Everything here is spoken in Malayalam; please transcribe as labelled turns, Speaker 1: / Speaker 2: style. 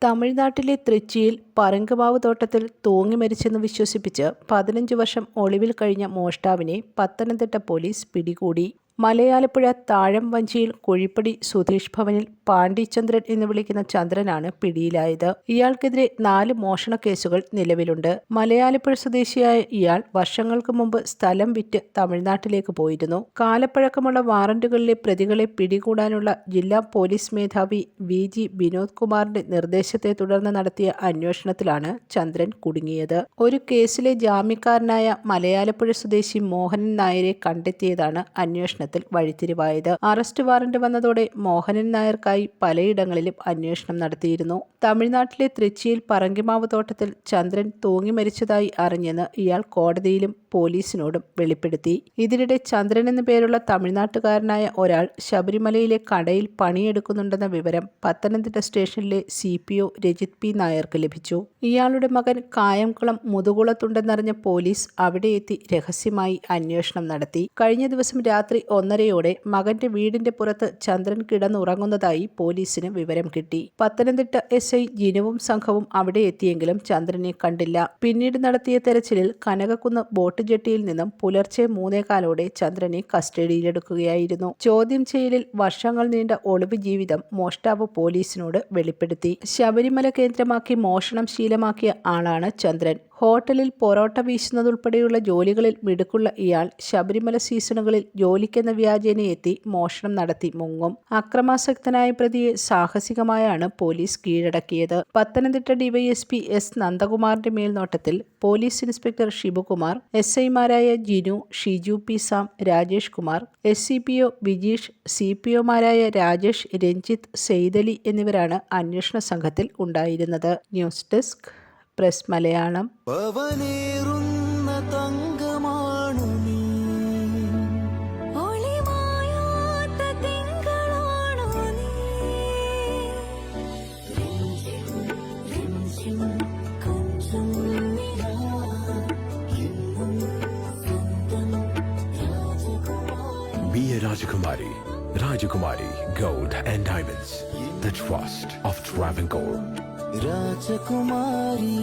Speaker 1: തമിഴ്നാട്ടിലെ തൃച്ചിയിൽ പറങ്കുമാവ് തോട്ടത്തിൽ തൂങ്ങി മരിച്ചെന്ന് വിശ്വസിപ്പിച്ച് 15 വർഷം ഒളിവിൽ കഴിഞ്ഞ മോഷ്ടാവിനെ പത്തനംതിട്ട പോലീസ് പിടികൂടി. മലയാലപ്പുഴ താഴം വഞ്ചിയിൽ കുഴിപ്പടി സുധീഷ് ഭവനിൽ പാണ്ഡിചന്ദ്രൻ എന്ന് വിളിക്കുന്ന ചന്ദ്രനാണ് പിടിയിലായത്. ഇയാൾക്കെതിരെ 4 മോഷണ കേസുകൾ നിലവിലുണ്ട്. മലയാലപ്പുഴ സ്വദേശിയായ ഇയാൾ വർഷങ്ങൾക്ക് മുമ്പ് സ്ഥലം വിറ്റ് തമിഴ്നാട്ടിലേക്ക് പോയിരുന്നു. കാലപ്പഴക്കമുള്ള വാറന്റുകളിലെ പ്രതികളെ പിടികൂടാനുള്ള ജില്ലാ പോലീസ് മേധാവി VG വിനോദ് കുമാറിന്റെ നിർദ്ദേശത്തെ തുടർന്ന് നടത്തിയ അന്വേഷണത്തിലാണ് ചന്ദ്രൻ കുടുങ്ങിയത്. ഒരു കേസിലെ ജാമ്യക്കാരനായ മലയാലപ്പുഴ സ്വദേശി മോഹനൻ നായരെ കണ്ടെത്തിയതാണ് അന്വേഷണത്തിൽ വഴിത്തിരിവായത്. അറസ്റ്റ് വാറന്റ് വന്നതോടെ മോഹനൻ നായർക്കായി പലയിടങ്ങളിലും അന്വേഷണം നടത്തിയിരുന്നു. തമിഴ്നാട്ടിലെ തൃച്ചിയിൽ പറങ്കിമാവ് തോട്ടത്തിൽ ചന്ദ്രൻ തൂങ്ങി മരിച്ചതായി അറിഞ്ഞെന്ന് ഇയാൾ കോടതിയിലും പോലീസിനോടും വെളിപ്പെടുത്തി. ഇതിനിടെ ചന്ദ്രൻ എന്നു പേരുള്ള തമിഴ്നാട്ടുകാരനായ ഒരാൾ ശബരിമലയിലെ കടയിൽ പണിയെടുക്കുന്നുണ്ടെന്ന വിവരം പത്തനംതിട്ട സ്റ്റേഷനിലെ CPO രജിത് P നായർക്ക് ലഭിച്ചു. ഇയാളുടെ മകൻ കായംകുളം മുതുകുളത്തുണ്ടെന്നറിഞ്ഞ പോലീസ് അവിടെ എത്തി രഹസ്യമായി അന്വേഷണം നടത്തി. കഴിഞ്ഞ ദിവസം രാത്രി 1:30 മകന്റെ വീടിന്റെ പുറത്ത് ചന്ദ്രൻ കിടന്നുറങ്ങുന്നതായി പോലീസിന് വിവരം കിട്ടി. പത്തനംതിട്ട SI ജിനുവും സംഘവും അവിടെ എത്തിയെങ്കിലും ചന്ദ്രനെ കണ്ടില്ല. പിന്നീട് നടത്തിയ തെരച്ചിലിൽ കനകക്കുന്ന് ബോട്ട് ജെട്ടിയിൽ നിന്നും പുലർച്ചെ 3:15 ചന്ദ്രനെ കസ്റ്റഡിയിലെടുക്കുകയായിരുന്നു. ചോദ്യം ചെയ്യലിൽ വർഷങ്ങൾ നീണ്ട ഒളിവ് ജീവിതം മോഷ്ടാവ് പോലീസിനോട് വെളിപ്പെടുത്തി. ശബരിമല കേന്ദ്രമാക്കി മോഷണം ശീലമാക്കിയ ആളാണ് ചന്ദ്രൻ. ഹോട്ടലിൽ പൊറോട്ട വീശുന്നതുൾപ്പെടെയുള്ള ജോലികളിൽ മിടുക്കുള്ള ഇയാൾ ശബരിമല സീസണുകളിൽ ജോലിക്കെന്ന വ്യാജേന എത്തി മോഷണം നടത്തി മുങ്ങും. അക്രമാസക്തനായ പ്രതിയെ സാഹസികമായാണ് പോലീസ് കീഴടക്കിയത്. പത്തനംതിട്ട DYSP S നന്ദകുമാറിന്റെ മേൽനോട്ടത്തിൽ പോലീസ് ഇൻസ്പെക്ടർ ഷിബുകുമാർ, SI മാരായ Jinu, Shiju P Sam, Rajesh Kumar, SCPO Vijeesh, CPO മാരായ രാജേഷ്, രഞ്ജിത്ത്, സെയ്തലി എന്നിവരാണ് അന്വേഷണ സംഘത്തിൽ ഉണ്ടായിരുന്നത്. News desk press Malayalam.
Speaker 2: Be a Rajakumari. Rajakumari Gold and Diamonds. The trust of Travancore.
Speaker 3: Rajakumari.